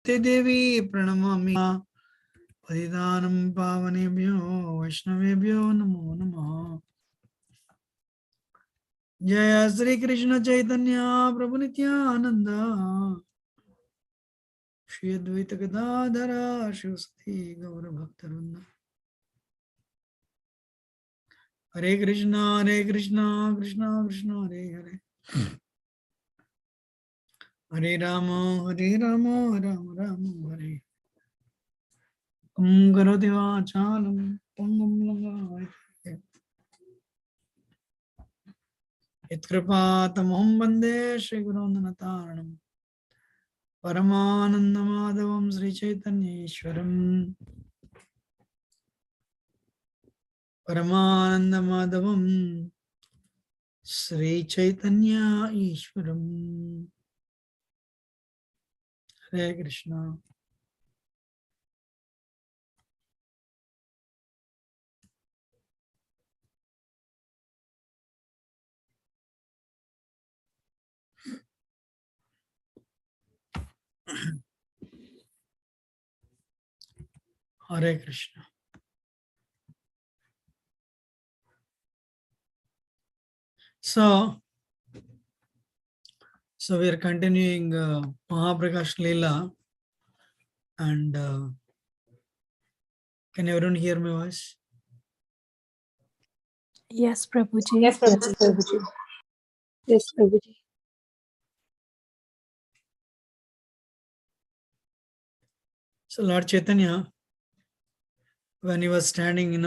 Devi Pranamami Padidanam Pavanebhyo Vaishnavebhyo Namo Namaha. Jaya Sri Krishna Chaitanya Prabhu Nityananda Shri Advaita Gadadhara Shivasati Gaura Bhaktarunda. Hare Krishna Krishna Krishna Hare Hare Hare Rama Rama Rama Hare Karoti Vachalam Pangam Langa Itkripatamaham Bande Shri Guru Nataranam Paramanandamadavam Sri Chaitanya Ishwaram Paramanandamadavam Sri Chaitanya Ishwaram. Hare Krishna. Hare Krishna. So we are continuing Mahaprakash Leela, and can everyone hear my voice? Yes, Prabhuji. Yes, Prabhuji. Yes, Prabhuji. So Lord Chaitanya, when he was standing, in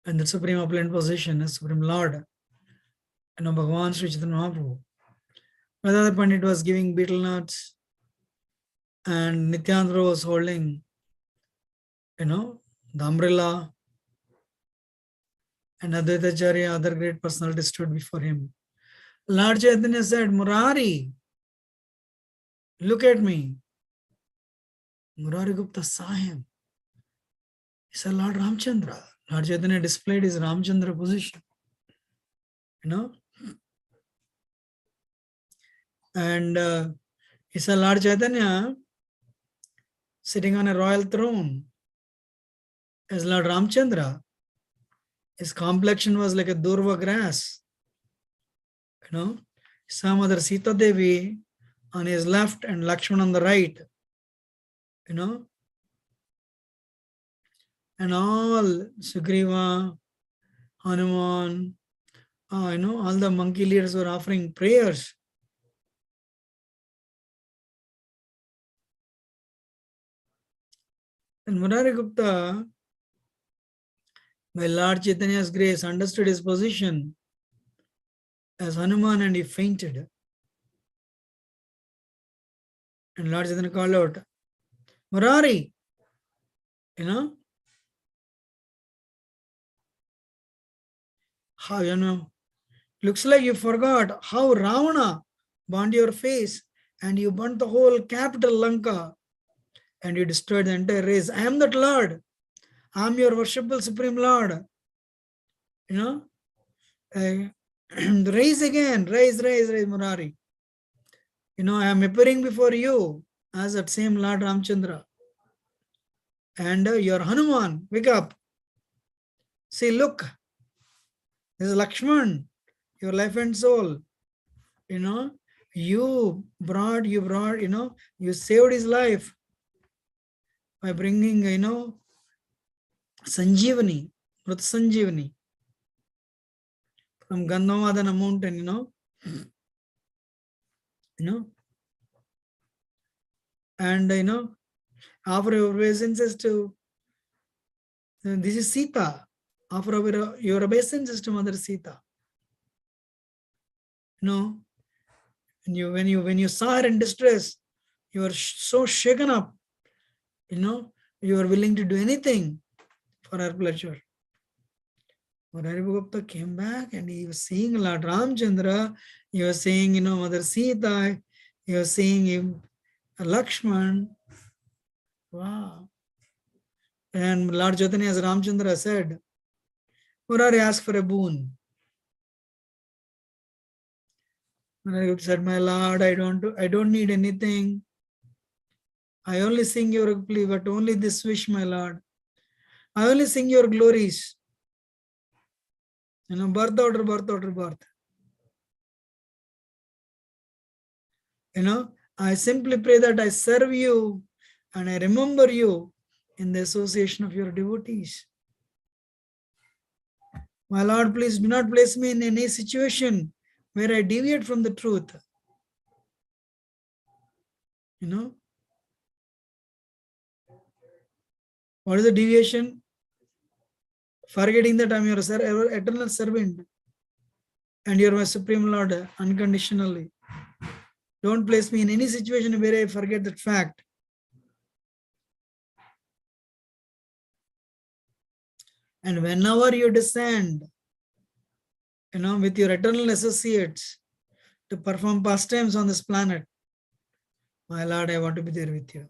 the supreme opulent position as Supreme Lord, Bhagavan Sri Chaitanya Mahaprabhu, Radha Pandit was giving betel nuts, and Nityananda was holding, the umbrella, and Advaita Acharya, other great personalities stood before him. Lord Chaitanya said, Murari, look at me. Murari Gupta saw him. He said, Lord Ramchandra. Lord Chaitanya displayed his Ramchandra position. And he said, Lord Chaitanya sitting on a royal throne as Lord Ramchandra. His complexion was like a durva grass. Some other Sita Devi on his left and Lakshman on the right. And all Sugriva, Hanuman, all the monkey leaders were offering prayers. And Murari Gupta, by Lord Chaitanya's grace, understood his position as Hanuman, and he fainted. And Lord Chaitanya called out, Murari, how, looks like you forgot how Ravana burned your face, and you burnt the whole capital Lanka, and you destroyed the entire race. I am that Lord. I am your worshipful Supreme Lord. Rise again, rise, Murari. I am appearing before you as that same Lord Ramchandra. And your Hanuman, wake up. See, look, this is Lakshman, your life and soul. You saved his life by bringing, Sanjeevani, Mrit Sanjeevani from Gandhamadana mountain, and, offer your obeisances to, this is Sita, offer your obeisances to Mother Sita. When you saw her in distress, you were so shaken up, you were willing to do anything for her pleasure. Murari Gupta came back and he was seeing Lord Ramchandra, he was seeing, Mother Sita, he was seeing him, Lakshman. Wow. And Lord Chaitanya, as Ramchandra said, Murari asked for a boon. Murari Gupta said, my Lord, I don't need anything. I only sing your plea, but only this wish, my Lord. I only sing your glories. Birth order, birth order, birth. I simply pray that I serve you and I remember you in the association of your devotees. My Lord, please do not place me in any situation where I deviate from the truth. What is the deviation? Forgetting that I'm your eternal servant and you're my Supreme Lord unconditionally. Don't place me in any situation where I forget that fact. And whenever you descend, with your eternal associates to perform pastimes on this planet, my Lord, I want to be there with you.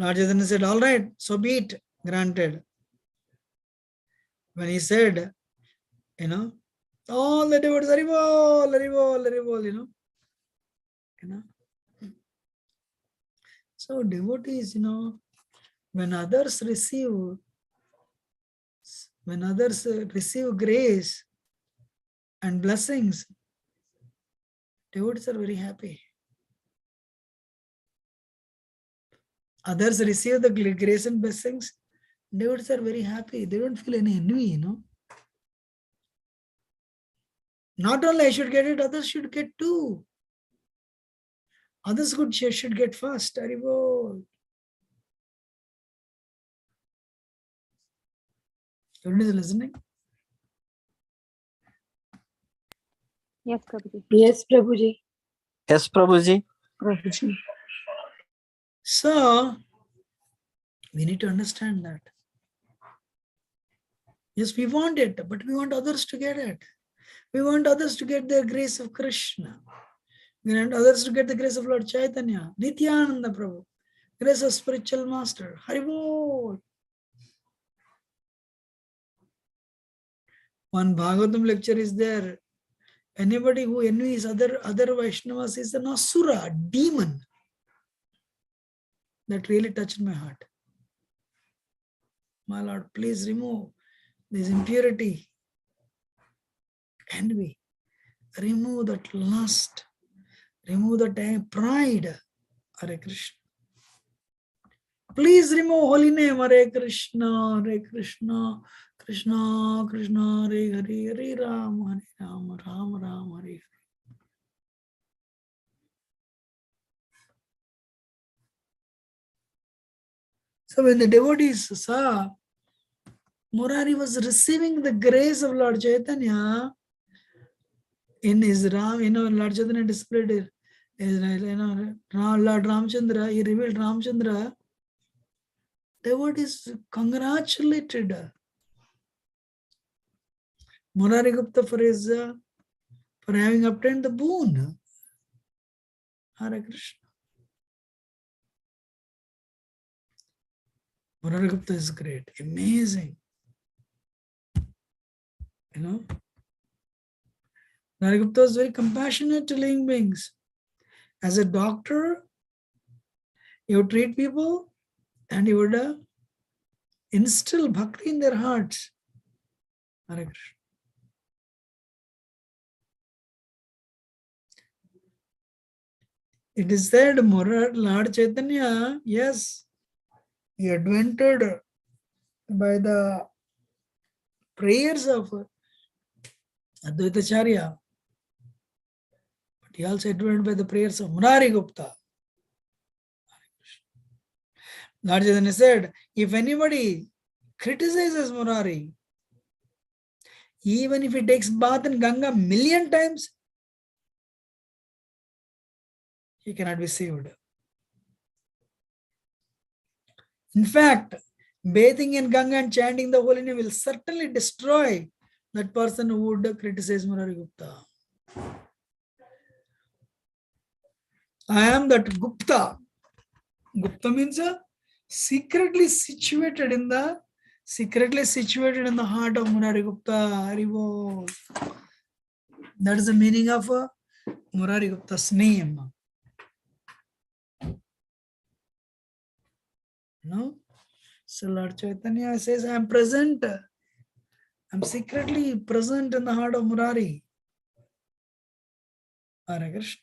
Lord Chaitanya said, all right, so be it, granted. When he said, all the devotees, Haribol, Haribol, Haribol, So devotees, when others receive grace and blessings, devotees are very happy. Others receive the grace and blessings, devotees are very happy. They don't feel any envy, Not only I should get it, others should get too. Others should get first. Haribol. Everybody is listening? Yes, Prabhuji. Yes, Prabhuji. Yes, Prabhuji. Prabhuji. So, we need to understand that. Yes, we want it, but we want others to get it. We want others to get the grace of Krishna. We want others to get the grace of Lord Chaitanya, Nityananda Prabhu, grace of spiritual master. Haribol. One Bhagavatam lecture is there. Anybody who envies other Vaishnavas is an asura, demon. That really touched my heart. My Lord, please remove this impurity, envy. Remove that lust. Remove that pride. Hare Krishna. Please remove holy name. Hare Krishna, Hare Krishna, Krishna, Krishna, Hare Hare, Hare Ram, Ram, Ram, Hare Hare. So when the devotees saw Murari was receiving the grace of Lord Chaitanya in his Ram, Lord Chaitanya displayed it. Lord Ramchandra, he revealed Ramchandra. Devotees congratulated Murari Gupta for having obtained the boon. Hare Krishna. Murari Gupta is great, amazing. Murari Gupta was very compassionate to living beings. As a doctor, he would treat people and he would instill bhakti in their hearts. Hare Krishna. It is said, Lord Chaitanya, yes, he advented by the prayers of Advaitacharya, but he also advented by the prayers of Murari Gupta. Lord Chaitanya said, if anybody criticizes Murari, even if he takes bath in Ganga 1,000,000 times, he cannot be saved. In fact, bathing in Ganga and chanting the holy name will certainly destroy that person who would criticize Murari Gupta. I am that Gupta. Gupta means secretly situated in the heart of Murari Gupta. Haribol. That is the meaning of Murari Gupta's name. No? So Lord Chaitanya says, I am present. I'm secretly present in the heart of Murari. Hare Krishna.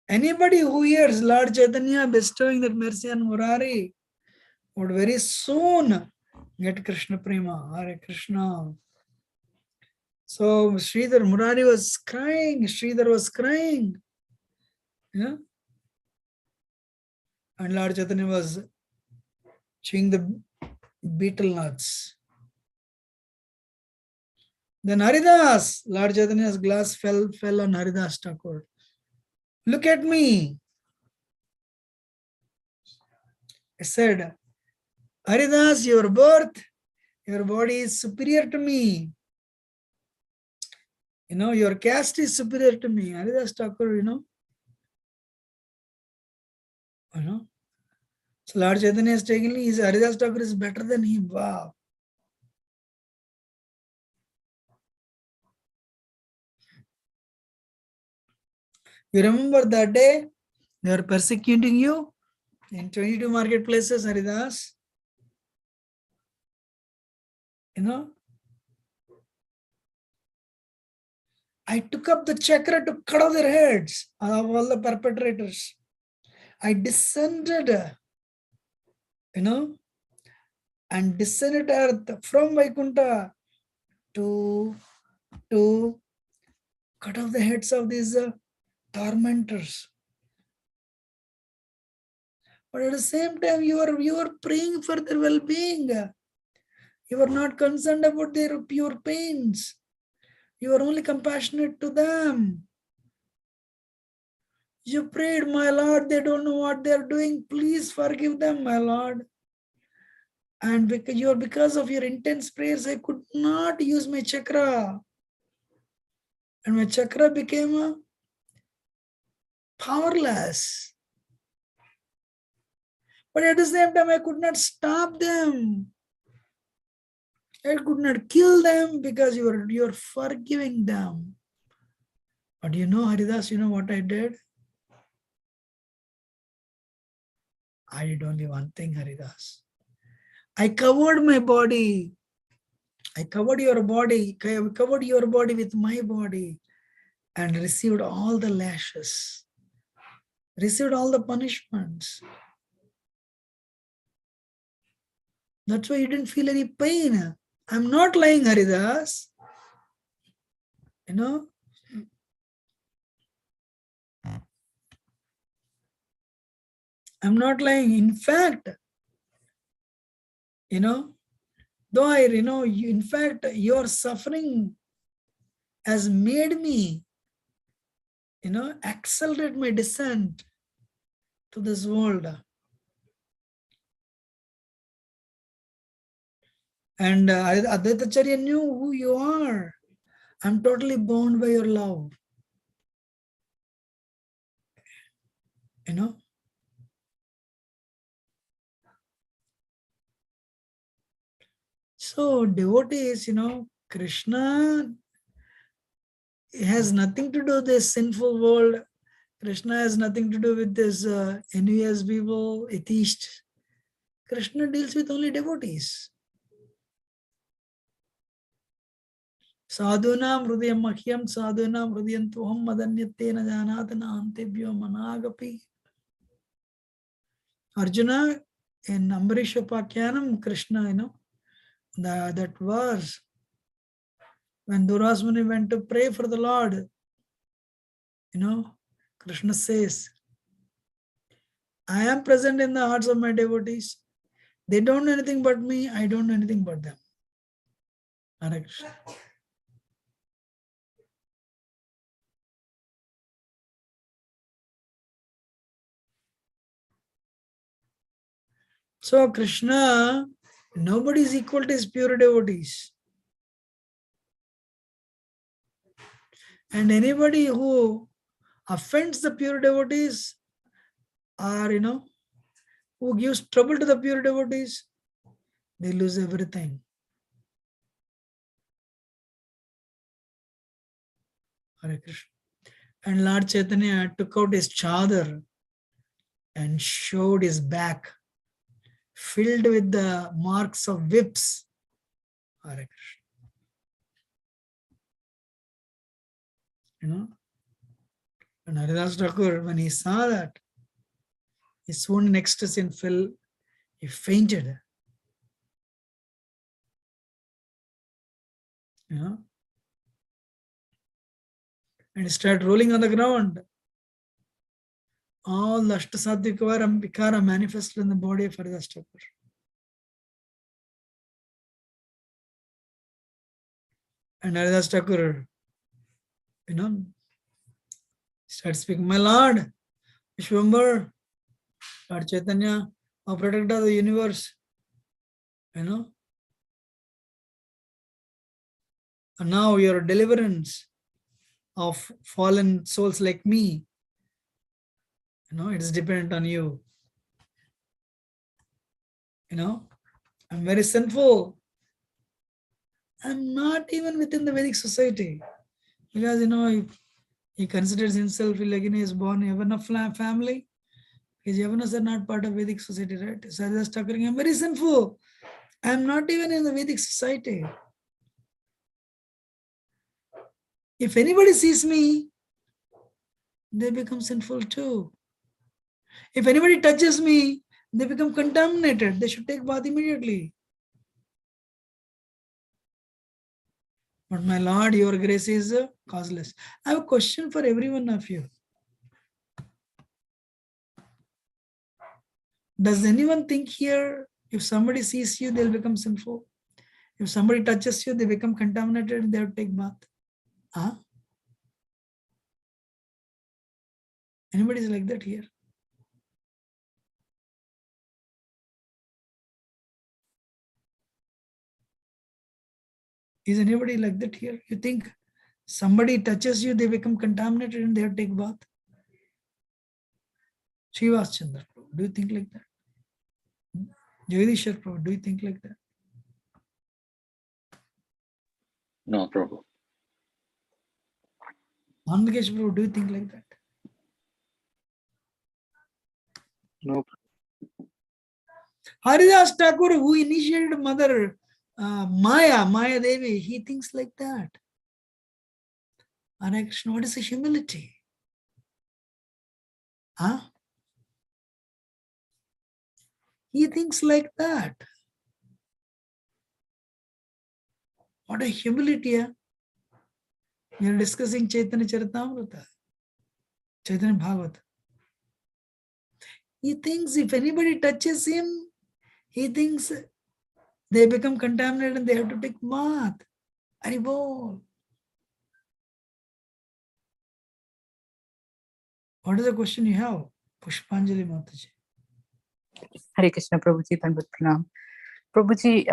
Anybody who hears Lord Chaitanya bestowing that mercy on Murari would very soon get Krishna Prema. Hare Krishna. So Sridhar Murari was crying. Sridhar was crying. Yeah? And Lord Chaitanya was chewing the betel nuts. Then Haridas, Lord Chaitanya's glass fell on Haridas Thakur. Look at me. I said, Haridas, your birth, your body is superior to me. Your caste is superior to me. Haridas Thakur, you know. So Lord Chaitanya is taking Haridas Thakur is better than him. Wow. You remember that day they were persecuting you in 22 marketplaces, Haridas? I took up the chakra to cut off their heads of all the perpetrators. I descended, and descended earth from Vaikuntha to cut off the heads of these tormentors. But at the same time, you are praying for their well-being. You are not concerned about their pure pains. You are only compassionate to them. You prayed, my Lord, they don't know what they are doing. Please forgive them, my Lord. And because of your intense prayers, I could not use my chakra. And my chakra became powerless. But at the same time, I could not stop them. I could not kill them because you're forgiving them. But Haridas, what I did? I did only one thing, Haridas. I covered my body. I covered your body. I covered your body with my body and received all the lashes, received all the punishments. That's why you didn't feel any pain. I'm not lying, Haridas. I'm not lying. In fact, though in fact, your suffering has made me, accelerate my descent to this world. And Advaitacharya knew who you are. I'm totally bound by your love. So devotees, Krishna has nothing to do with this sinful world. Krishna has nothing to do with this envious people, atheists. Krishna deals with only devotees. Sadhunam hrudayam mahyam sadhunam hrudayam tuham madanyattena janatana antebhyo managapi. Arjuna, in Ambarish Upakyanam, Krishna, that verse, when Durasmuni went to pray for the Lord, Krishna says, I am present in the hearts of my devotees. They don't know anything but me. I don't know anything but them. Hare Krishna. So Krishna, nobody is equal to his pure devotees. And anybody who offends the pure devotees or, who gives trouble to the pure devotees, they lose everything. Hare Krishna. And Lord Chaitanya took out his chadar and showed his back, filled with the marks of whips. Hare Krishna. You know, and Haridas Thakur, when he saw that, he swooned in ecstasy and fell, he fainted. You know, and he started rolling on the ground. All the Ashtasadhika Vikara manifested in the body of Haridas Thakur. And Haridas Thakur, you know, started speaking, my Lord, Vishwambar, Lord Chaitanya, our protector of the universe, you know. And now your deliverance of fallen souls like me, you know, it is dependent on you. You know, I'm very sinful. I'm not even within the Vedic society. Because, you know, he considers himself like, you know, he's born in Yavana family. Because Yavanas are not part of Vedic society, right? So I was talking, I'm very sinful. I'm not even in the Vedic society. If anybody sees me, they become sinful too. If anybody touches me, they become contaminated. They should take bath immediately. But my Lord, your grace is causeless. I have a question for every one of you. Does anyone think here, if somebody sees you, they'll become sinful? If somebody touches you, they become contaminated and they have to take bath? Huh? Anybody is like that here? Is anybody like that here? You think somebody touches you, they become contaminated and they have to take bath? Srivas Chandra, do you think like that? Jagadishwar Prabhu, do you think like that? No, Prabhu. Anandakesh Prabhu, do you think like that? No. Haridas Thakur, who initiated Mother Maya Devi, he thinks like that. Hare Krishna, what is the humility? Huh? He thinks like that. What a humility. Huh? We are discussing Chaitanya Charitamrita, Chaitanya Bhagavatam. He thinks if anybody touches him, he thinks they become contaminated and they have to take bath. Haribol. What is the question you have? Pushpanjali Mataji. Hare Krishna, Prabhuji, Dandavat Pranam. Prabhuji,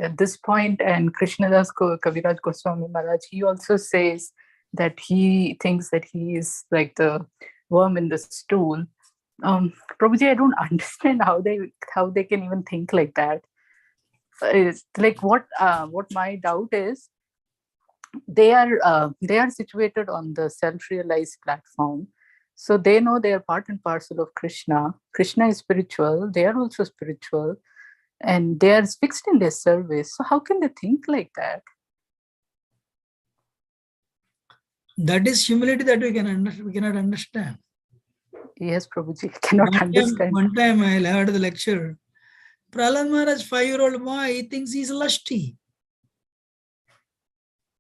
at this point, and Krishnadas Kaviraj Goswami Maharaj, he also says that he thinks that he is like the worm in the stool. Prabhuji, I don't understand how they can even think like that. It's like what my doubt is, they are situated on the self-realized platform. So they know they are part and parcel of Krishna. Krishna is spiritual. They are also spiritual. And they are fixed in their service. So how can they think like that? That is humility that we cannot understand. Yes, Prabhuji, cannot understand. One time I heard the lecture. Prahlad Maharaj, 5-year-old boy, he thinks he's lusty.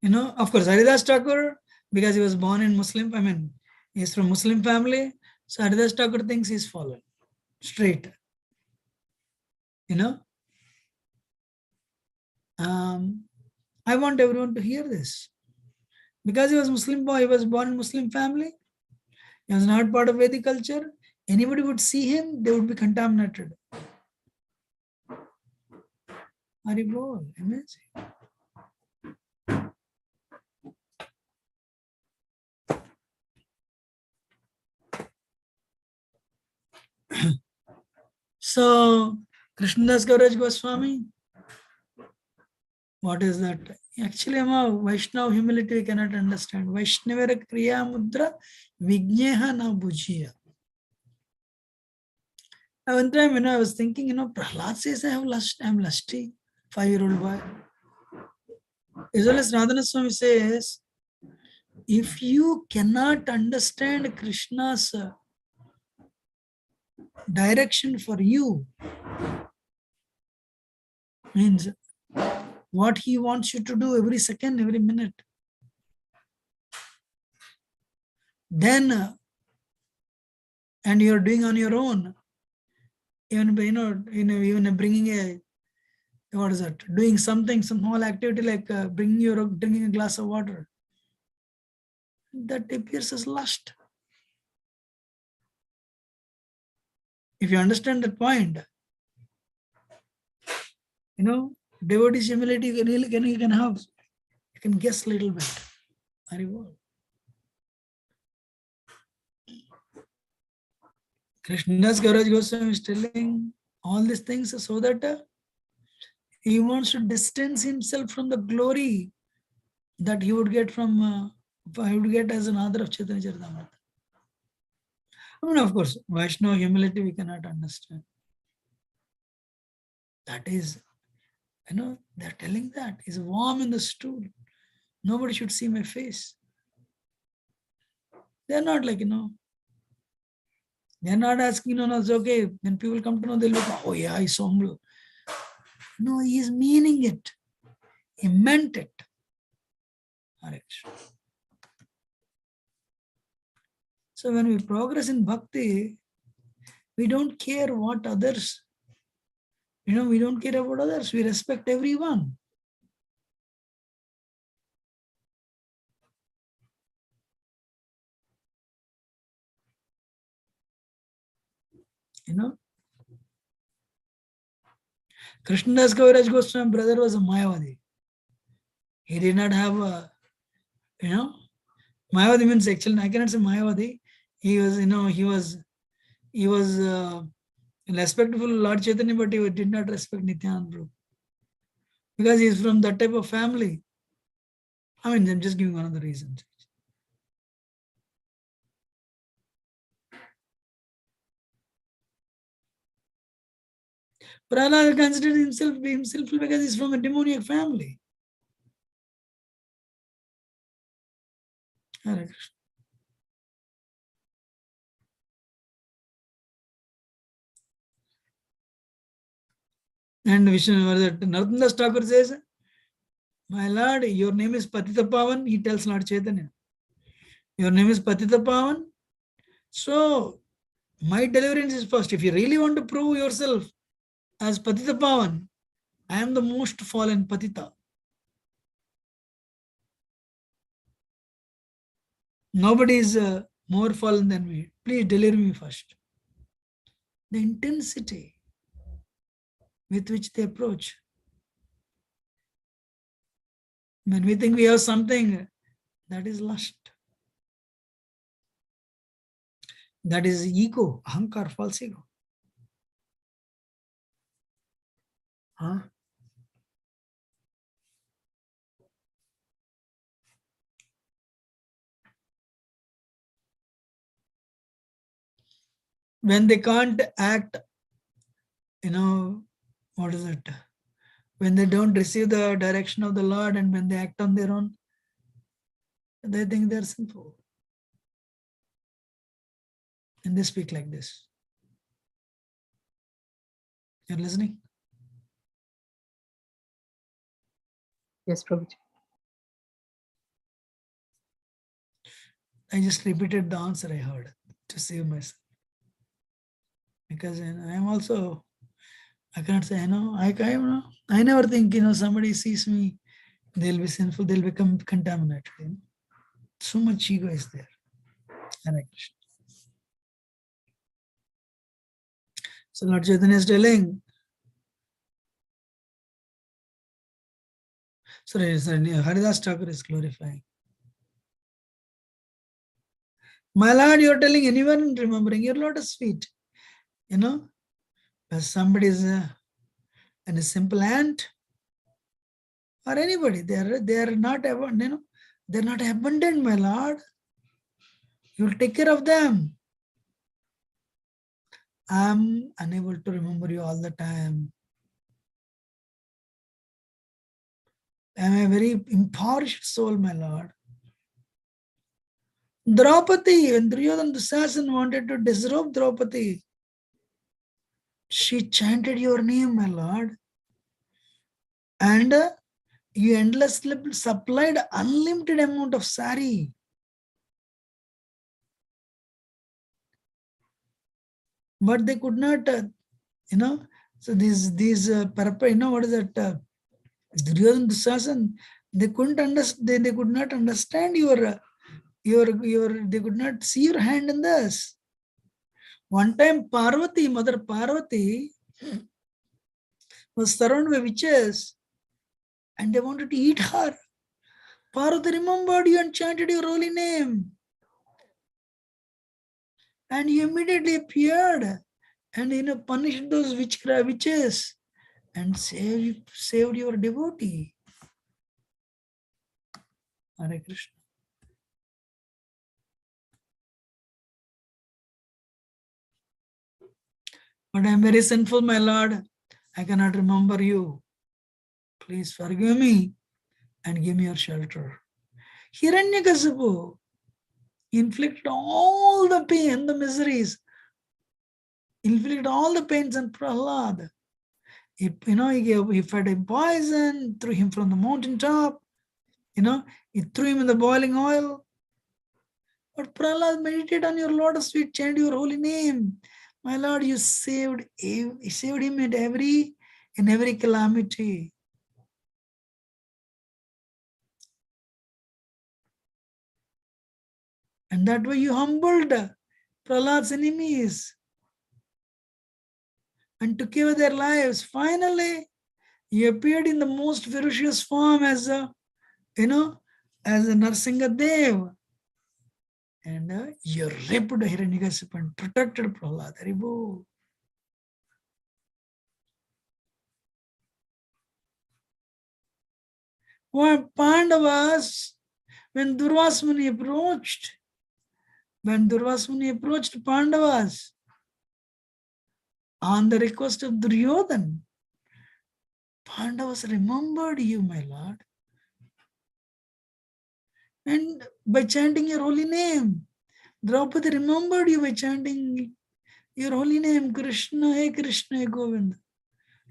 You know, of course, Haridas Thakur, because he was born in Muslim, he's from Muslim family. So Haridas Thakur thinks he's fallen straight. You know, I want everyone to hear this. Because he was Muslim boy, he was born in Muslim family. He was not part of Vedic culture. Anybody would see him, they would be contaminated. Haribol, amazing. So, Krishnadas Kaviraj Goswami, what is that Actually, Vaishnava humility we cannot understand. Vaishnavara kriya mudra vigneha na bhujiya. One time, I was thinking, Prahlad says I have lust, I'm lusty, 5-year-old boy. As well as Radhana Swami says, if you cannot understand Krishna's direction for you, means what he wants you to do every second, every minute, then, and you're doing on your own, even bringing a, what is that, doing something, some small activity like drinking a glass of water, that appears as lust. If you understand that point, devotee's humility you can have, you can guess a little bit. Very well. Krishnadas Kaviraj Goswami is telling all these things so that he wants to distance himself from the glory that he would get from, he would get as an author of Chaitanya Charitamrita. Of course, Vaishnava humility we cannot understand. That is, they're telling that is warm in the stool. Nobody should see my face. They're not like, they're not asking, no, it's okay. When people come to know, they'll be like, oh yeah, he's so humble. No, he is meaning it. He meant it. So when we progress in bhakti, we don't care what others, we don't care about others. We respect everyone. Krishnadas Kaviraj Goswami brother was a Mayavadi. He did not have a, Mayavadi means actually, I cannot say Mayavadi. He was respectful Lord Chaitanya, but he did not respect Nityananda Prabhu. Because he is from that type of family. I'm just giving one of the reasons. Prahlad considered himself because he's from a demoniac family. Hare Krishna. And Vishnu, Narottam Thakur says, my Lord, your name is Patita Pavan. He tells Lord Chaitanya, your name is Patita Pavan. So, my deliverance is first. If you really want to prove yourself as Patita Pavan, I am the most fallen Patita. Nobody is more fallen than me. Please deliver me first. The intensity with which they approach. When we think we have something, that is lust. That is ego, ahankar, false ego. Huh? When they can't act, what is it? When they don't receive the direction of the Lord and when they act on their own, they think they're sinful. And they speak like this. You're listening? Yes, Prabhuji. I just repeated the answer I heard to save myself. Because I am also, I cannot say, I never think, somebody sees me, they'll be sinful, they'll become contaminated. So much ego is there. Hare Krishna. So Lord Chaitanya is telling, sorry, Haridas Thakur is glorifying. My Lord, you're telling anyone remembering, your Lord is sweet. But somebody is a simple ant, or anybody. They are not they're not abundant, my Lord. You will take care of them. I'm unable to remember you all the time. I'm a very impoverished soul, my Lord. Draupadi, when Duryodhana Dusasan wanted to disrobe Draupadi, she chanted your name, my Lord. And you endlessly supplied unlimited amount of sari. But they could not, so these what is that? Duryodhana Dusasan, they couldn't understand. They could not understand your. They could not see your hand in this. One time, Parvati, Mother Parvati, was surrounded by witches, and they wanted to eat her. Parvati remembered you and chanted your holy name, and you immediately appeared, and punished those witches, and saved your devotee. Hare Krishna. But I am very sinful, my Lord. I cannot remember you. Please forgive me and give me your shelter. Hiranyakasipu inflicted all the pain, the miseries, inflicted all the pains on Prahlad. He fed him poison, threw him from the mountaintop, he threw him in the boiling oil. But Prahlad, meditate on your lotus feet, chant your holy name. My Lord, you saved him in every calamity. And that way you humbled Prahlad's enemies and took away their lives. Finally, you appeared in the most ferocious form as a Narsinga Dev. And you ripped Hiranyakasipu and protected Prahlad. Haribo. When Pandavas, when Durvasmuni approached Pandavas on the request of Duryodhana, Pandavas remembered you, my Lord. And by chanting your holy name, Draupadi remembered you by chanting your holy name, Krishna, Hey Krishna, Hey Govinda.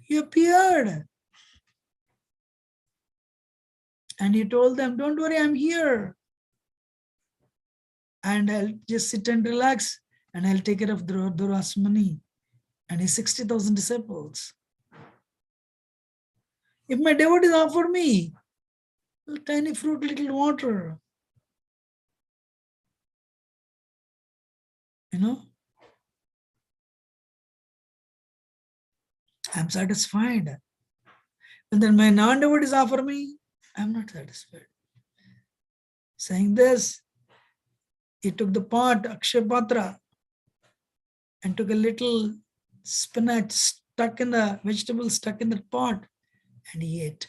You appeared. And he told them, don't worry, I'm here. And I'll just sit and relax, and I'll take care of Durvasmuni and his 60,000 disciples. If my devotees offer me a tiny fruit, little water, I'm satisfied. And then my non-devotees offer me, I'm not satisfied. Saying this, he took the pot, Akshapatra, and took a little spinach vegetable stuck in the pot, and he ate.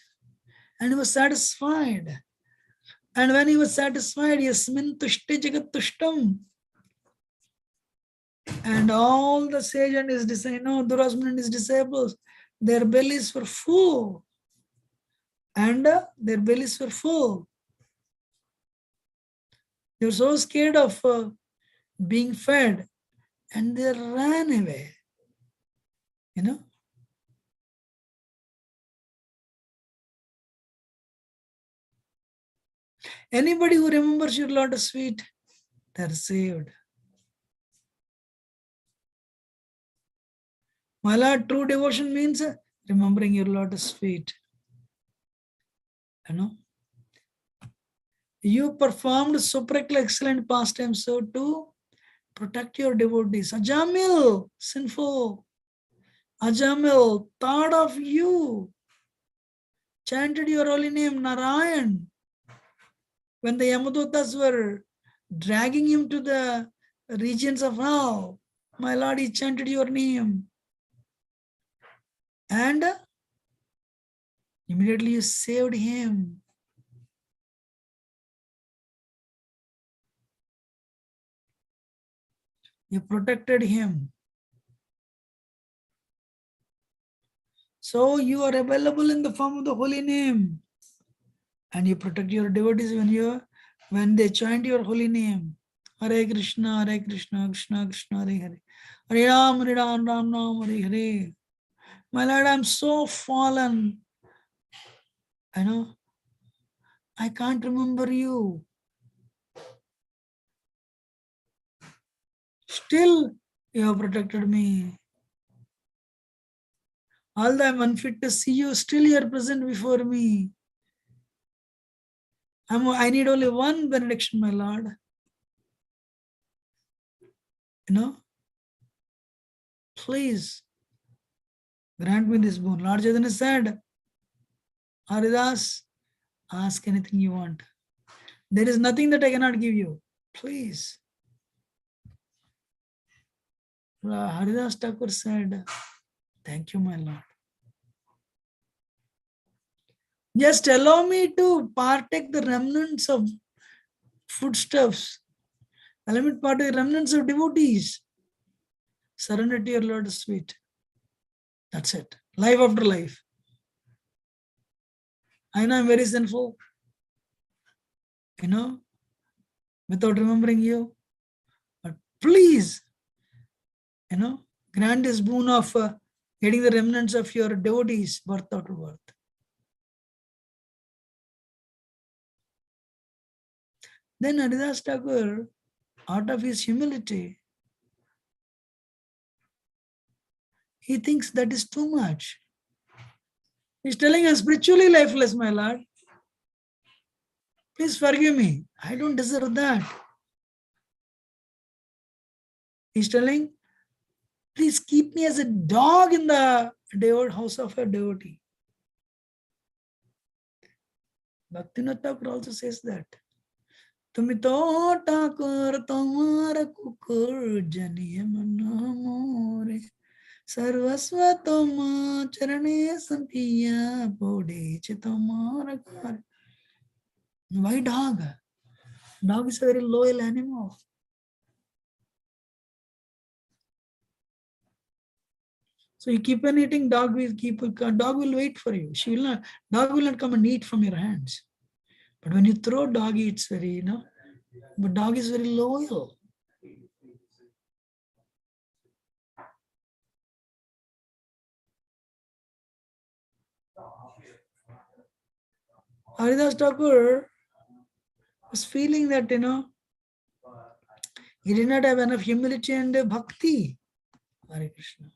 And he was satisfied. And when he was satisfied, Yasmin Tushti Jagat Tushtam. And all the sage and his disciples, Durasman and his disciples, their bellies were full. And their bellies were full. They were so scared of being fed, and they ran away. Anybody who remembers your lotus feet, they're saved. My Lord, true devotion means remembering your lotus feet. You performed super excellent pastimes, so to protect your devotees. Ajamil, sinful. Ajamil, thought of you. Chanted your holy name, Narayan. When the Yamadutas were dragging him to the regions of hell, my Lord, he chanted your name. And Immediately you saved him. You protected him. So you are available in the form of the holy name. And you protect your devotees when they chant your holy name. Hare Krishna, Krishna Krishna, Hare Hare. Hare Ram, Ram Ram, Hare Hare. My Lord, I'm so fallen. I can't remember you. Still, you have protected me. Although I'm unfit to see you, still you are present before me. I need only one benediction, my Lord. Please grant me this boon. Lord Chaitanya said, Haridas, ask anything you want. There is nothing that I cannot give you. Please. Haridas Thakur said, thank you, my Lord. Just allow me to partake the remnants of foodstuffs. Allow me to partake the remnants of devotees. Surrender to your Lord is sweet. That's it. Life after life. I know I'm very sinful. Without remembering you. But please, grant this boon of getting the remnants of your devotees birth after birth. Then Haridas Thakur, out of his humility, he thinks that is too much. He's telling us, spiritually lifeless, my Lord. Please forgive me. I don't deserve that. He's telling, please keep me as a dog in the house of a devotee. Bhaktivinoda Thakur also says that. Tumito Thakur tomara kukur janiye manamore sarvasva toma charane sampiya pode chitamara kar. Why dog? Dog is a very loyal animal. So you keep on eating, dog will wait for you. Dog will not come and eat from your hands. But when you throw, dog eats but dog is very loyal. Haridas Thakur was feeling that, he did not have enough humility and bhakti. Hare Krishna.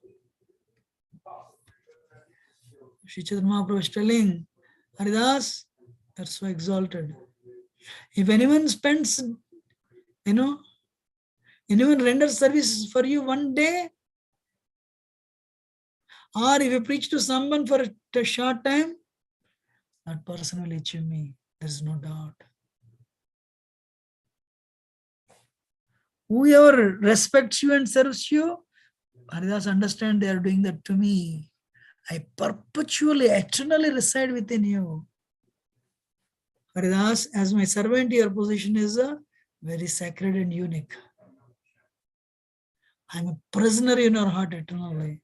Sri Chaitanya Mahaprabhu is telling, Haridas, you're so exalted. If anyone spends, anyone renders service for you one day, or if you preach to someone for a short time, that person will achieve me. There's no doubt. Whoever respects you and serves you, Haridas, understand they are doing that to me. I perpetually, eternally reside within you. Haridas, as my servant, your position is very sacred and unique. I'm a prisoner in your heart eternally.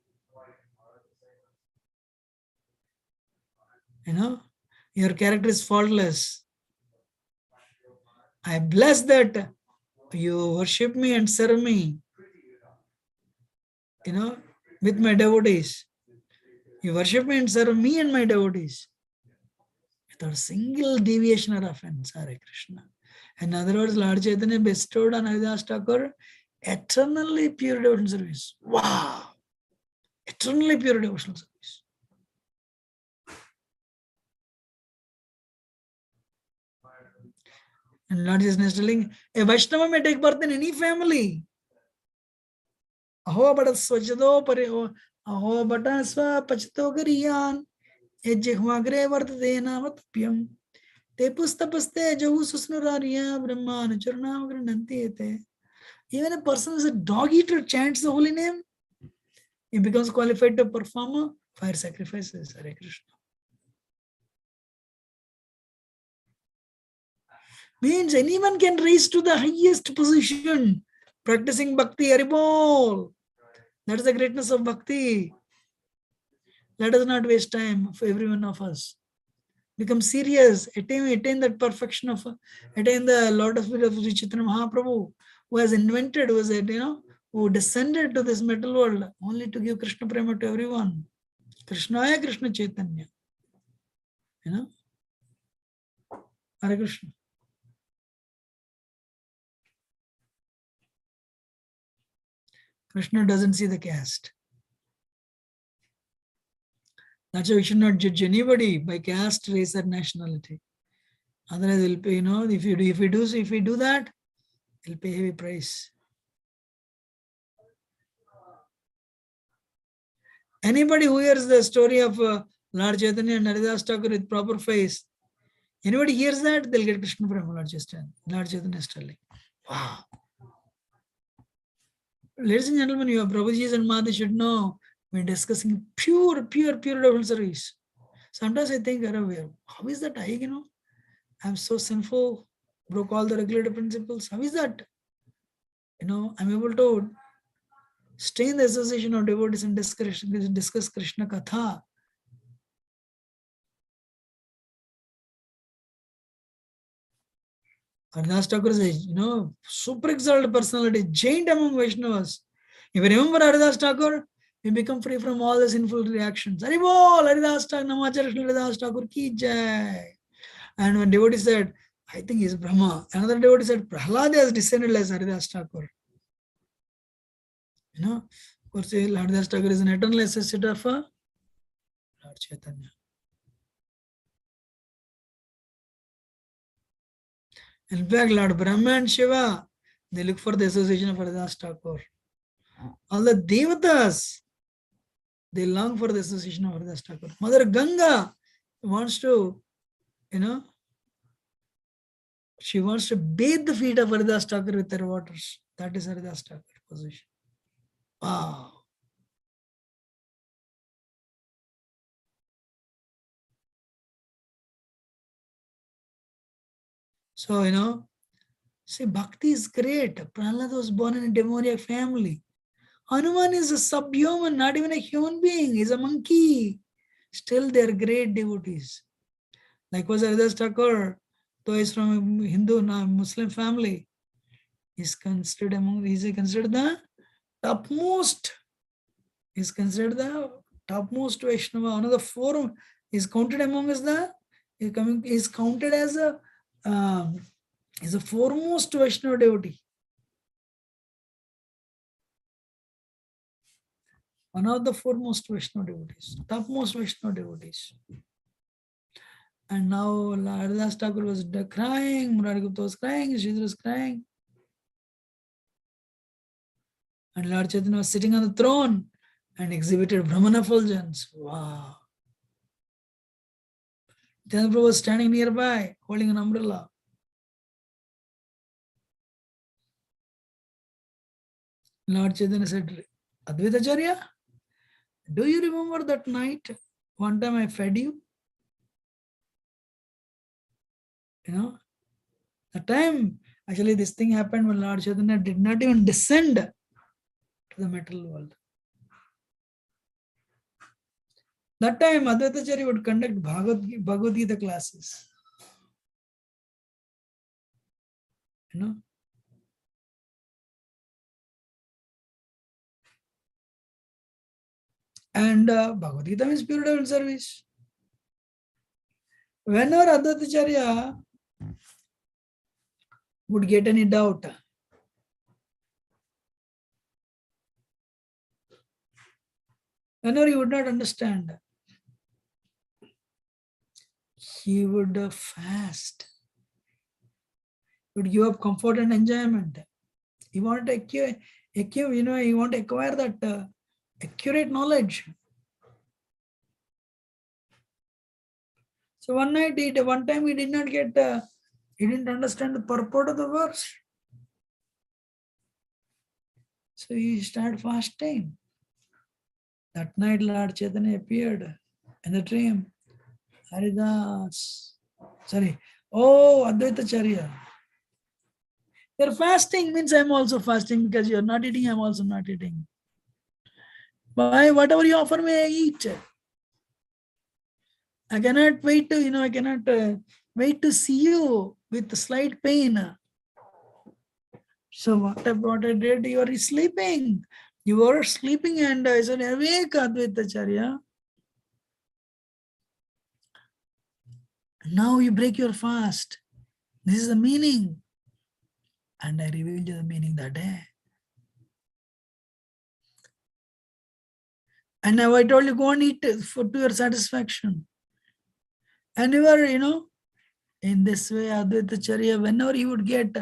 Your character is faultless. I bless that you worship me and serve me, with my devotees. You worship me and serve me and my devotees without a single deviation or offense. Hare Krishna. In other words, Lord Chaitanya bestowed on Haridas Thakur eternally pure devotional service. Wow! Eternally pure devotional service. And Lord is telling, a Vaishnava may take birth in any family. Aho bada swajado pare aho bada swa pachato gariyan ejjihwagre vartate namatapyam te pustapaste jahu susnurariya brahman charnam granantiyate. Even a person who is a dog eater chants the holy name, he becomes qualified to perform fire sacrifices. Hare Krishna. Means anyone can rise to the highest position. Practicing bhakti, Haribol. That is the greatness of bhakti. Let us not waste time for every one of us. Become serious, attain that perfection of, attain the Lord of Spirit of Sri Chaitanya Mahaprabhu, who has invented, who descended to this metal world only to give Krishna Prema to everyone. Krishnaya Krishna Chaitanya. Hare Krishna. Krishna doesn't see the caste. That's why we should not judge anybody by caste, race, or nationality. Otherwise, we'll pay, if we do that, we'll pay heavy price. Anybody who hears the story of Lord Chaitanya and Haridas Thakur with proper face, anybody hears that, they'll get Krishna Prema. Lord Chaitanya is telling. Wow. Ladies and gentlemen, your Prabhujis and Madhis should know we're discussing pure devotional service. Sometimes I think, how is that I'm so sinful, broke all the regulative principles. How is that? I'm able to stay in the association of devotees and discuss Krishna Katha. Haridas Thakur is a super exalted personality, giant among Vaishnavas. If you remember Haridas Thakur, we become free from all the sinful reactions. Haribol, Haridas Thakur, Namacharya Haridas Thakur ki jai. And when devotee said, I think he is Brahma, another devotee said, Prahlad has descended as Haridas Thakur. Of course, Haridas Thakur is an eternal associate of Lord Chaitanya. In fact, Lord Brahma and Shiva, they look for the association of Haridas Thakur. All the Devatas, they long for the association of Haridas Thakur. Mother Ganga wants to, she wants to bathe the feet of Haridas Thakur with her waters. That is Haridas Thakur position. Wow. So, see, bhakti is great. Prahlad was born in a demoniac family. Hanuman is a subhuman, not even a human being. He's a monkey. Still, they are great devotees. Likewise, Haridas Thakur, though he's from a Hindu, Muslim family, he's considered the topmost. He's considered the topmost Vaishnava. One of the four is counted among us. Is counted as is a foremost Vaishnava devotee. One of the foremost Vaishnava devotees, topmost Vaishnava devotees. And now Haridas Thakur was crying, Murari Gupta was crying, Sridhar was crying. And Lord Chaitanya was sitting on the throne and exhibited Brahmana effulgence. Wow. Chaitanya Prabhu was standing nearby, holding an umbrella. Lord Chaitanya said, Advaita Acharya, do you remember that night? One time I fed you? The time, actually this thing happened when Lord Chaitanya did not even descend to the material world. That time, Advaita Acharya would conduct Bhagavad Gita classes. And Bhagavad Gita means pure devotional service. Whenever Advaita Acharya would get any doubt, whenever he would not understand, he would fast. He would give up comfort and enjoyment. He wanted to he wanted to acquire that accurate knowledge. So one time he did not get, he didn't understand the purport of the verse. So he started fasting. That night Lord Chaitanya appeared in the dream. Advaita Acharya. You're fasting means I'm also fasting, because you're not eating, I'm also not eating. Why? Whatever you offer me, I eat. I cannot wait to, I cannot wait to see you with slight pain. So what I did, you are sleeping. You were sleeping and I said, awake Advaitacharya. Now you break your fast. This is the meaning. And I revealed you the meaning that day. And now I told you, go and eat to your satisfaction. And you were, in this way, Advaitacharya, whenever he would get,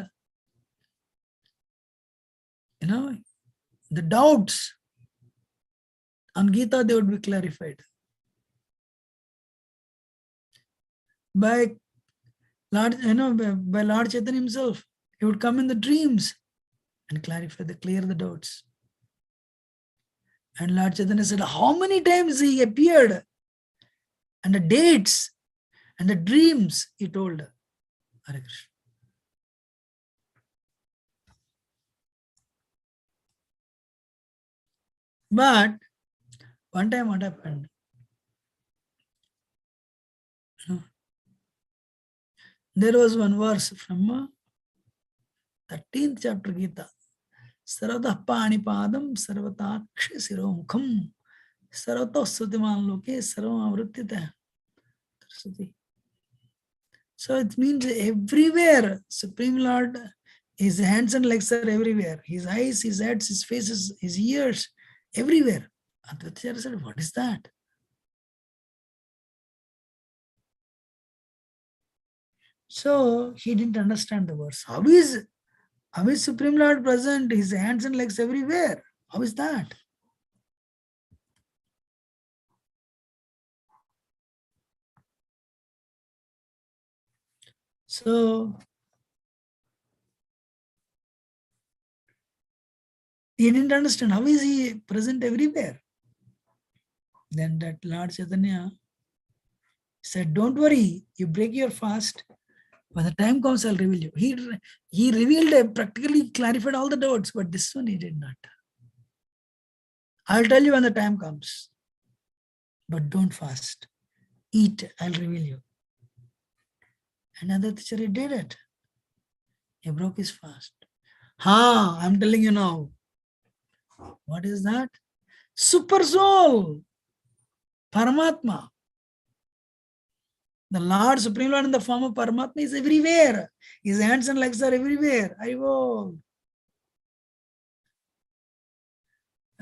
the doubts on Gita, they would be clarified. By Lord, by Lord Chaitanya himself, he would come in the dreams and clear the doubts. And Lord Chaitanya said, how many times he appeared, and the dates and the dreams he told. Hare Krishna. But one time what happened? There was one verse from 13th chapter Gita. Sarvatah panipadam sarvatakshi siromukham sarvato sutiman loke sarvam avrittita. So it means everywhere Supreme Lord, his hands and legs are everywhere. His eyes, his head, his faces, his ears, everywhere. Advaita said, what is that? So he didn't understand the verse. How is Supreme Lord present? His hands and legs everywhere. How is that? So he didn't understand. How is he present everywhere? Then that Lord Chaitanya said, don't worry, you break your fast. When the time comes, I'll reveal you. He revealed, practically clarified all the doubts, but this one he did not. I'll tell you when the time comes. But don't fast. Eat, I'll reveal you. And Advaitacharya did it. He broke his fast. I'm telling you now. What is that? Super soul. Paramatma. The Lord, Supreme Lord in the form of Paramatma is everywhere. His hands and legs are everywhere. And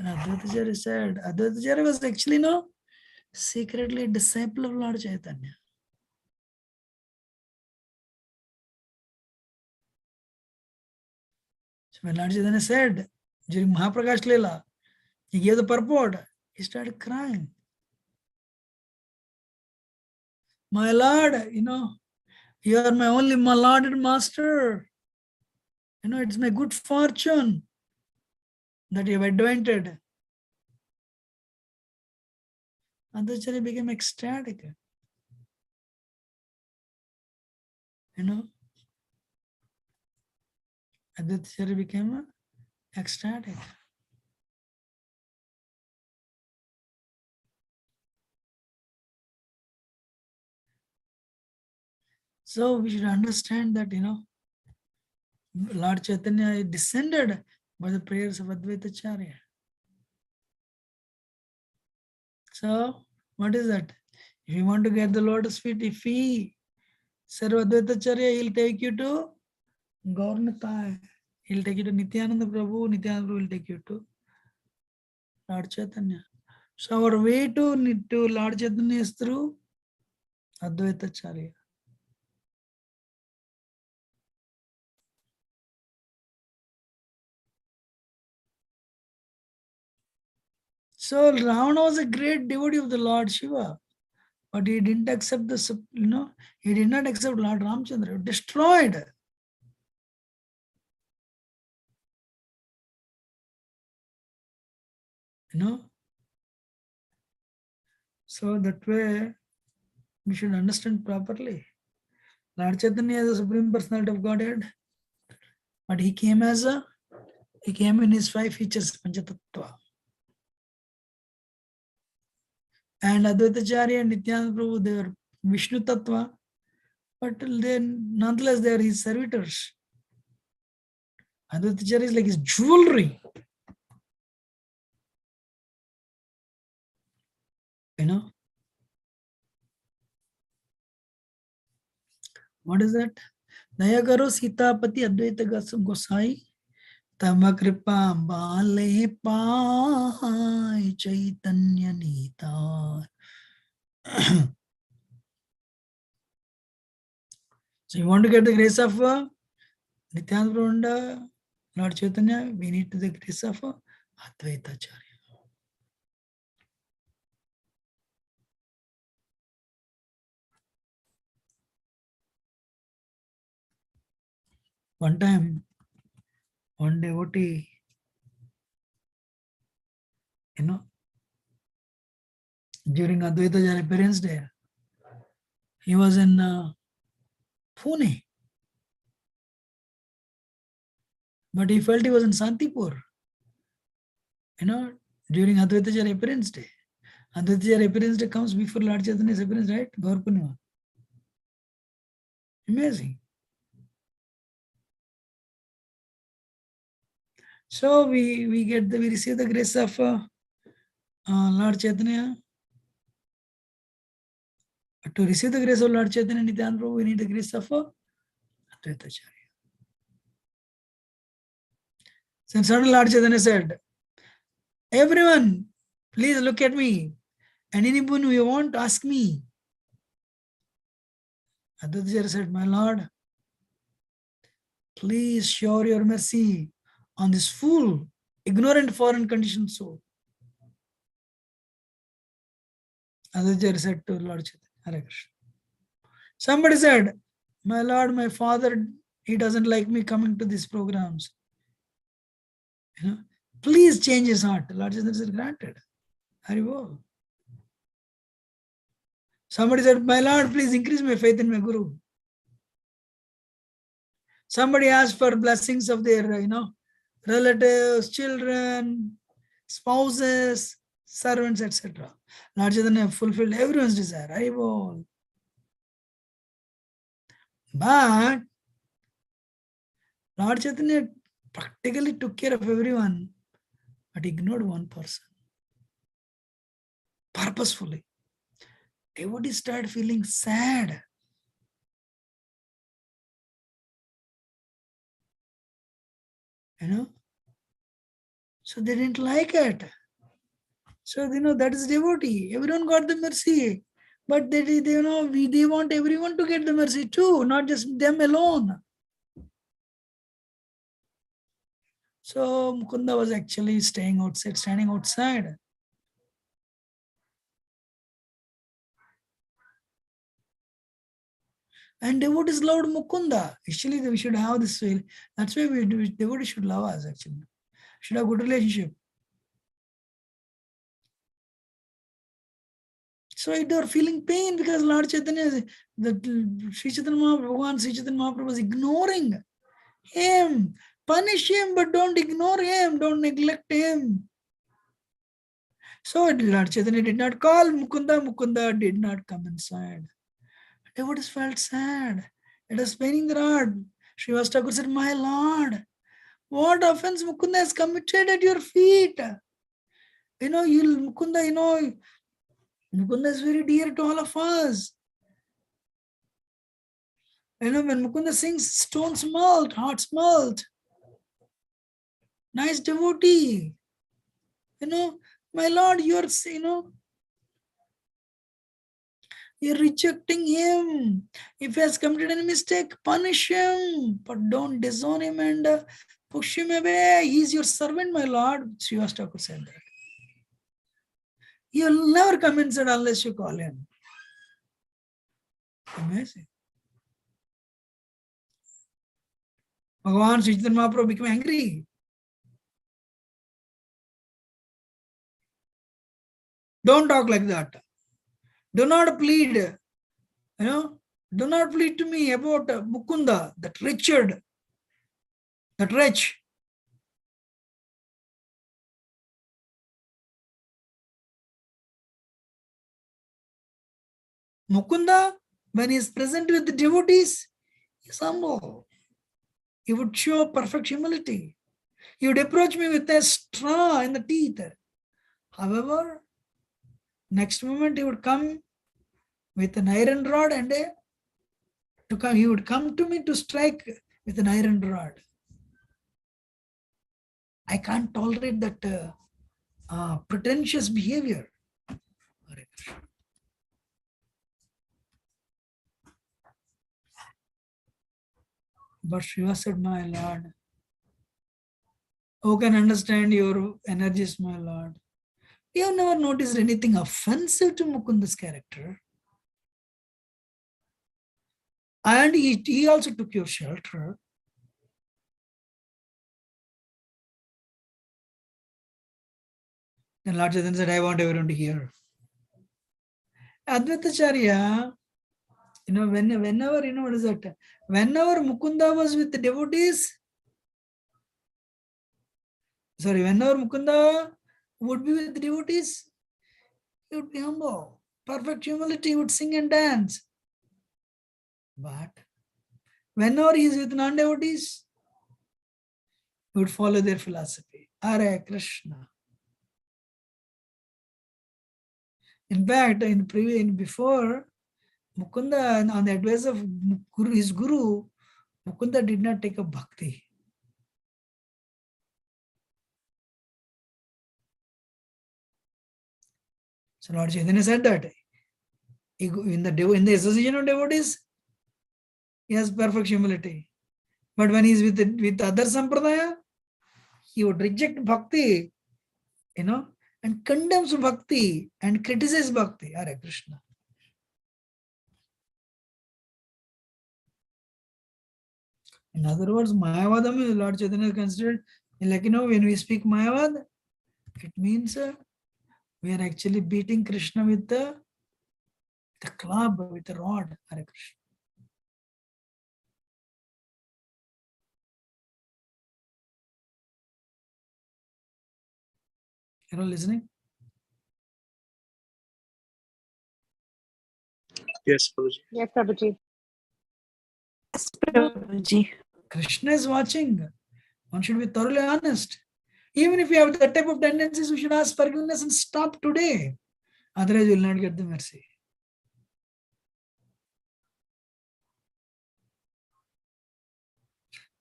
Advaitacharya said, Advaitacharya was actually secretly a disciple of Lord Chaitanya. So when Lord Chaitanya said, during Mahaprakash Leela, he gave the purport, he started crying. My Lord, you are my Lord and Master. It's my good fortune that you have advented. Advaitacharya became ecstatic. Advaitacharya became ecstatic. So we should understand that, Lord Chaitanya descended by the prayers of Advaitacharya. So what is that? If you want to get the lotus feet, if he serve Advaitacharya, he'll take you to Gaurnatai. He'll take you to Nityananda Prabhu. Nityananda Prabhu will take you to Lord Chaitanya. So our way to Lord Chaitanya is through Advaitacharya. So Ravana was a great devotee of the Lord Shiva, but he didn't accept he did not accept Lord Ramchandra. Destroyed. So that way we should understand properly. Lord Chaitanya is the Supreme Personality of Godhead. But he came in his 5 features, Panchatattva. And Advaitacharya and Nityananda Prabhu, they were Vishnu Tattva, but then nonetheless they are his servitors. Advaitacharya is like his jewelry. You know? What is that? Dayakaro Sitapati Advaita Gosai Tamakripa Bale Pai Chaitanya Nita. So you want to get the grace of Nityananda Prabhu and Lord Chaitanya, we need the grace of Advaita Acharya. One time, one devotee, during Advaita Acharya Parents' Day, he was in Pune. But he felt he was in Santipur, during Advaita Acharya Parents' Day. Advaita Acharya Parents' Day comes before Lord Chaitanya's appearance, right? Gaur Purnima. Amazing. So we receive the grace of Lord Chaitanya. To receive the grace of Lord Chaitanya and Nityananda Prabhu, we need the grace of Advaita Acharya. So suddenly Lord Chaitanya said, everyone, please look at me. And any boon you want, ask me. Advaita Acharya said, my Lord, please shower your mercy on this fool, ignorant, foreign conditioned soul. Advaita Acharya said to Lord Chaitanya, Hare Krishna. Somebody said, my Lord, my father, he doesn't like me coming to these programs. Please change his heart. Lord Chaitanya said, granted. Haribol. Somebody said, my Lord, please increase my faith in my Guru. Somebody asked for blessings of their, relatives, children, spouses, servants, etc. Lord Chaitanya fulfilled everyone's desire. Haribol. But Lord Chaitanya practically took care of everyone, but ignored one person. Purposefully. Devotees started feeling sad. So they didn't like it. So, that is devotee. Everyone got the mercy. But they want everyone to get the mercy too, not just them alone. So Mukunda was actually standing outside. And devotees loved Mukunda. Actually, we should have this feel. That's why devotees should love us, actually. Should have good relationship. So they were feeling pain because Lord Chaitanya, Sri Chaitanya Mahaprabhu was ignoring him. Punish him, but don't ignore him. Don't neglect him. So Lord Chaitanya did not call Mukunda. Mukunda did not come inside. Devotees felt sad. It was paining their heart. Srivas Thakur said, my Lord, what offense Mukunda has committed at your feet? Mukunda, Mukunda is very dear to all of us. When Mukunda sings, stones melt, hearts melt. Nice devotee. My Lord, you're rejecting him. If he has committed any mistake, punish him. But don't disown him and push him away. He's your servant, my Lord. Srivas Thakur said that. He'll never come inside unless you call him. Amazing. Bhagavan Sri Chaitanya Mahaprabhu became angry. Don't talk like that. Do not plead. Do not plead to me about Mukunda, that Richard. that rich. Mukunda, when he is present with the devotees, he is humble. He would show perfect humility. He would approach me with a straw in the teeth. However, next moment he would come with an iron rod and he would come to me to strike with an iron rod. I can't tolerate that pretentious behavior. But Shiva said, my Lord, who can understand your energies, my Lord? We have never noticed anything offensive to Mukunda's character. And he also took your shelter. Then Lord Chaitanya said, I want everyone to hear. Advaitacharya, whenever, what is that? Whenever Mukunda was with the devotees, whenever Mukunda would be with the devotees, he would be humble. Perfect humility, he would sing and dance. But whenever he is with non-devotees, he would follow their philosophy. Hare Krishna. In fact, before, Mukunda, on the advice of his guru, Mukunda did not take up bhakti. So Lord Chaitanya said that in the association of devotees, he has perfect humility. But when he is with other sampradaya, he would reject bhakti, and condemns bhakti and criticizes bhakti. Hare Krishna. In other words, Mayavadam, Lord Chaitanya is considered, like, when we speak Mayavad, it means we are actually beating Krishna with the club, with the rod. Hare Krishna. You're all listening? Yes, Prabhuji. Yes, Prabhuji. Prabhuji. Krishna is watching. One should be thoroughly honest. Even if you have that type of tendencies, we should ask forgiveness and stop today. Otherwise, you will not get the mercy.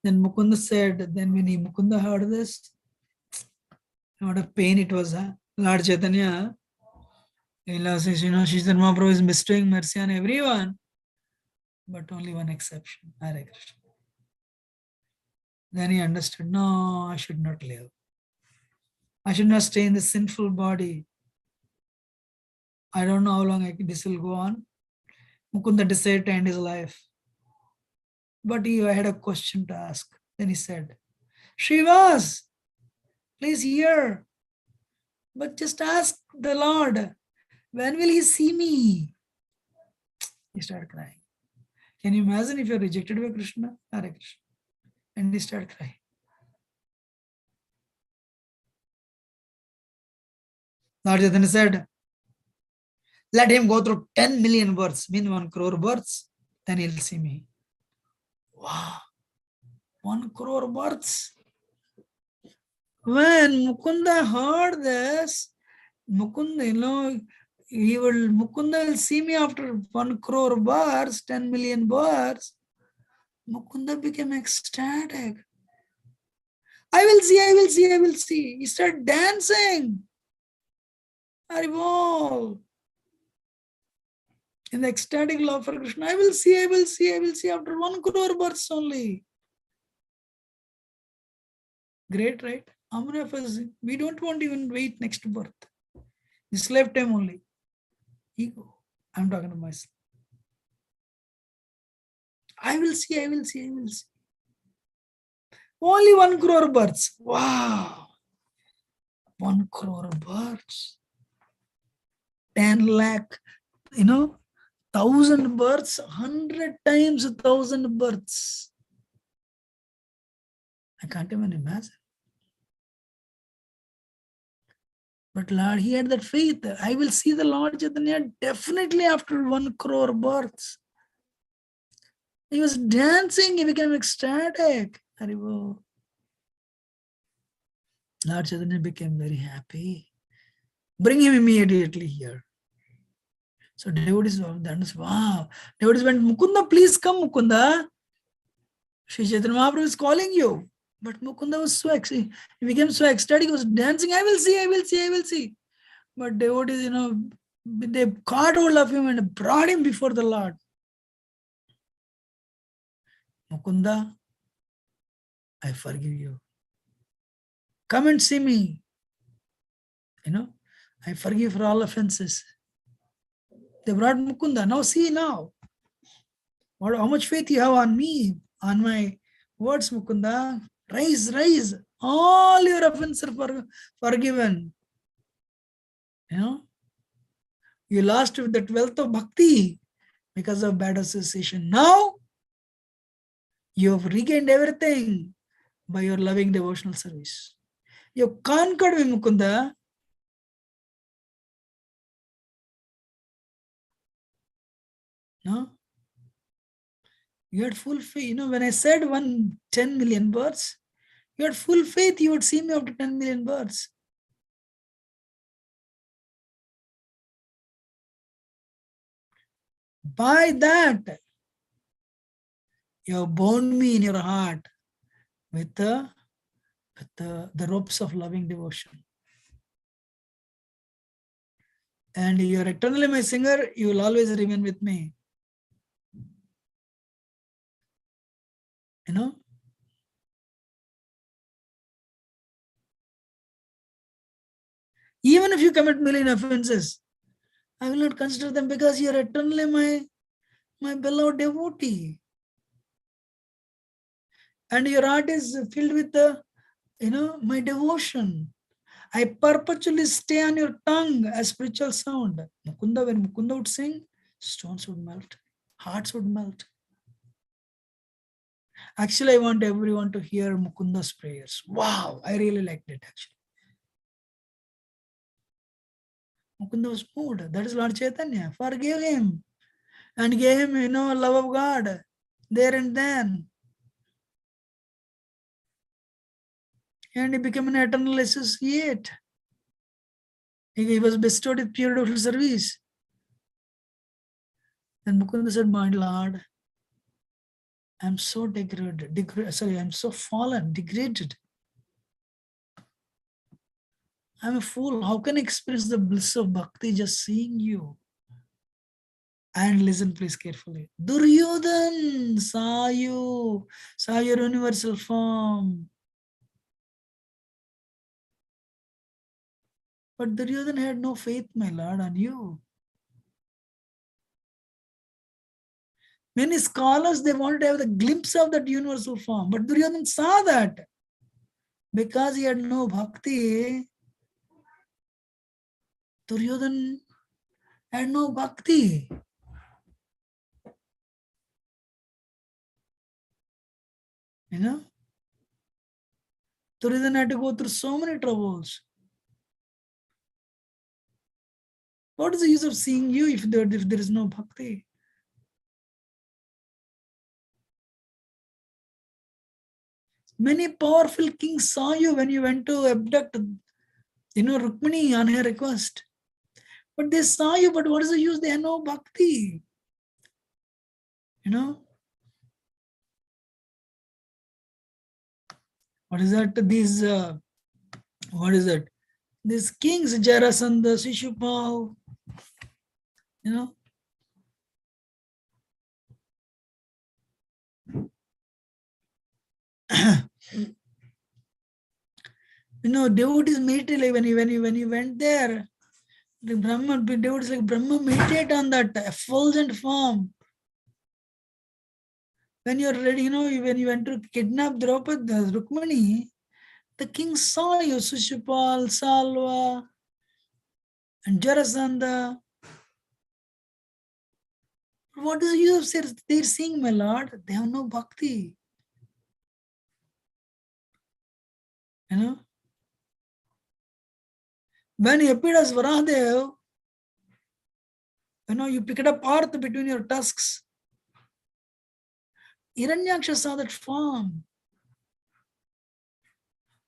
Then Mukunda said, then when Mukunda heard this, what a pain it was. Lord Chaitanya, Shri Mahaprabhu is bestowing mercy on everyone, but only one exception, Hare Krishna. Then he understood, no, I should not live. I should not stay in the sinful body. I don't know how long this will go on. Mukunda decided to end his life. But he had a question to ask. Then he said, Srivas, please hear. But just ask the Lord, when will he see me? He started crying. Can you imagine if you're rejected by Krishna? Hare Krishna. And he started crying. Lord Chaitanya said, let him go through 10 million births, mean 1 crore births, then he'll see me. Wow, 1 crore births. When Mukunda heard this, Mukunda will see me after 1 crore births, 10 million births. Mukunda became ecstatic. I will see, I will see, I will see. He started dancing. Haribol. In the ecstatic love for Krishna, I will see, I will see, I will see after 1 crore births only. Great, right? How many of us, we don't want to even wait next birth. This lifetime only. Ego. I'm talking to myself. I will see, I will see, I will see. Only 1 crore births. Wow. 1 crore births. 10 lakh, 1,000 births, 100 times 1,000 births. I can't even imagine. But Lord, he had that faith. I will see the Lord Chaitanya definitely after 1 crore births. He was dancing, he became ecstatic. Haribo. Lord Chaitanya became very happy. Bring him immediately here. So devotees, wow. Devotees went, Mukunda, please come, Mukunda. Sri Chaitanya Mahaprabhu is calling you. But Mukunda was so excited. He became so ecstatic, he was dancing. I will see, I will see, I will see. But devotees, they caught hold of him and brought him before the Lord. Mukunda, I forgive you. Come and see me. I forgive for all offenses. They brought Mukunda. Now see now. How much faith you have on me, on my words, Mukunda. Rise, rise. All your offenses are forgiven. You lost with that wealth of bhakti because of bad association. Now, you have regained everything by your loving devotional service. You have conquered with Mukunda. No? You had full faith. When I said 10 million births, you had full faith you would see me after 10 million births. By that, you have bound me in your heart with the ropes of loving devotion. And you are eternally my singer, you will always remain with me. Even if you commit million offenses, I will not consider them because you are eternally my beloved devotee. And your heart is filled with my devotion. I perpetually stay on your tongue as spiritual sound. Mukunda, when Mukunda would sing, stones would melt, hearts would melt. Actually, I want everyone to hear Mukunda's prayers. Wow, I really liked it actually. Mukunda was moved. That is Lord Chaitanya. Forgive him and gave him, love of God there and then. And he became an eternal associate. He was bestowed with pure devotional service. Then Mukunda said, my Lord, I'm so I'm so fallen, degraded. I'm a fool. How can I experience the bliss of bhakti just seeing you? And listen please carefully. Duryodhan saw your universal form. But Duryodhan had no faith, my Lord, on you. Many scholars, they wanted to have the glimpse of that universal form. But Duryodhan saw that. Because he had no bhakti, Duryodhan had no bhakti. Duryodhan had to go through so many troubles. What is the use of seeing you if there is no bhakti? Many powerful kings saw you when you went to abduct, Rukmini on her request. But they saw you, but what is the use? They have no bhakti. What is that? What is that? These kings, Jarasandha, Shishupal, devotees meditate like when you went there, the Brahman devotees like Brahma meditate on that effulgent form. When you're ready, when you went to kidnap Draupadi, Rukmani, the king saw you, Shishupal, Salva, and Jarasandha. What is the use of they're seeing, my lord? They have no bhakti. You know, when he appeared as Varahadev, you know, you picked up earth between your tusks. Hiranyaksha saw that form.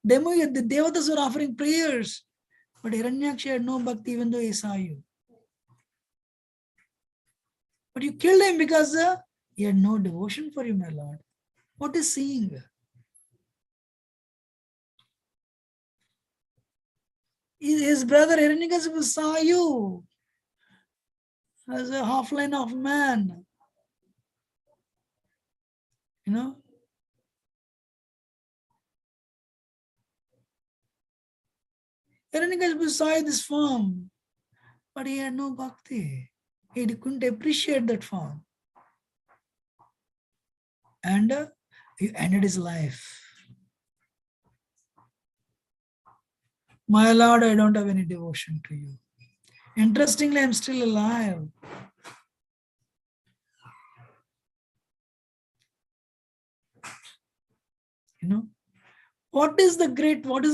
The Devatas were offering prayers, but Hiranyaksha had no bhakti even though he saw you. But you killed him because he had no devotion for you, my Lord. What is seeing? His brother Hiranyakasipu saw you as a half-line of man. You know? Hiranyakasipu saw this form, but he had no bhakti. He couldn't appreciate that form. And he ended his life. My Lord, I don't have any devotion to you. Interestingly, I'm still alive. You know, what is the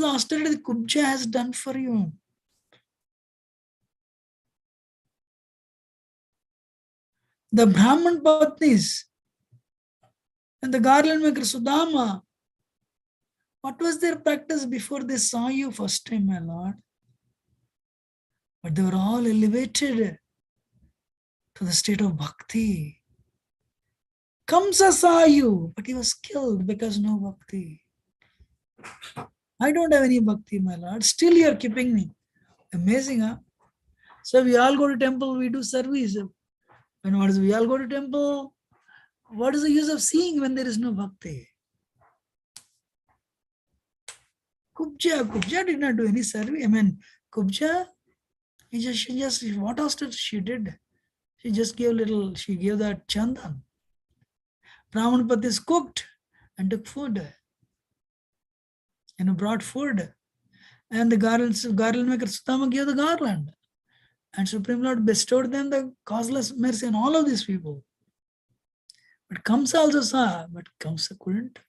austerity that Kubja has done for you? The Brahman Patnis and the garland maker Sudama, what was their practice before they saw you first time, my Lord? But they were all elevated to the state of bhakti. Kamsa saw you, but he was killed because no bhakti. I don't have any bhakti, my Lord. Still you are keeping me. Amazing, huh? So we all go to temple, we do service. When we all go to temple, what is the use of seeing when there is no bhakti? Kubja did not do any service. I mean, Kubja, she just, what else did she did? She just gave that chandan. Brahman Patis cooked and took food. And brought food. And the garland maker Sudama gave the garland. And Supreme Lord bestowed them the causeless mercy on all of these people. But Kamsa also saw, but Kamsa couldn't.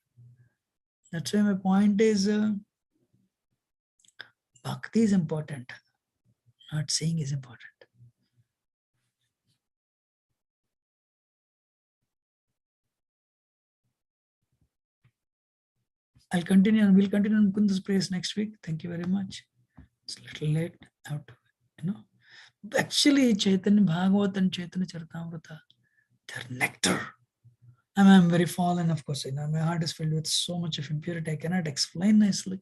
That's why my point is, bhakti is important. Not seeing is important. We'll continue on Mukunda's prayers next week. Thank you very much. It's a little late. I have to, you know. Actually, Chaitanya Bhagavatam and Chaitanya Charitamrita, they're nectar. I'm very fallen, of course. You know, my heart is filled with so much of impurity. I cannot explain nicely.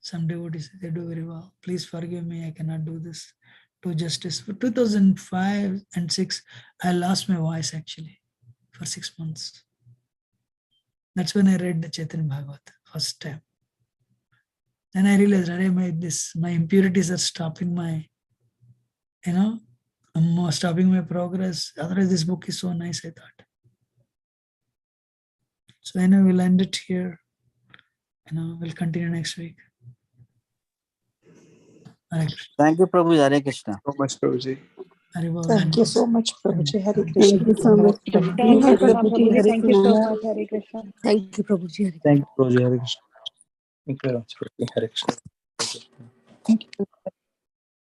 Some devotees, they do very well. Please forgive me. I cannot do this. Do justice. For 2005 and 6, I lost my voice actually for 6 months. That's when I read the Chaitanya Bhagavatam first time. Then I realized, my impurities are stopping my, stopping my progress. Otherwise, this book is so nice, I thought. So anyway, we'll end it here. We'll continue next week. Thank you, Prabhu. Hare Krishna. So much, Prabhuji. Thank you so much, Prabhuji. Hare Thank Krishna. you so much, Prabhuji. Thank you, Hare Prabhuji. Hare Thank you so Krishna. much, Hare Krishna. Thank you, Prabhuji. Hare Thank you, Prabhuji. Hare Krishna. Thank you very much, Prabhuji. Hare Krishna. Thank you.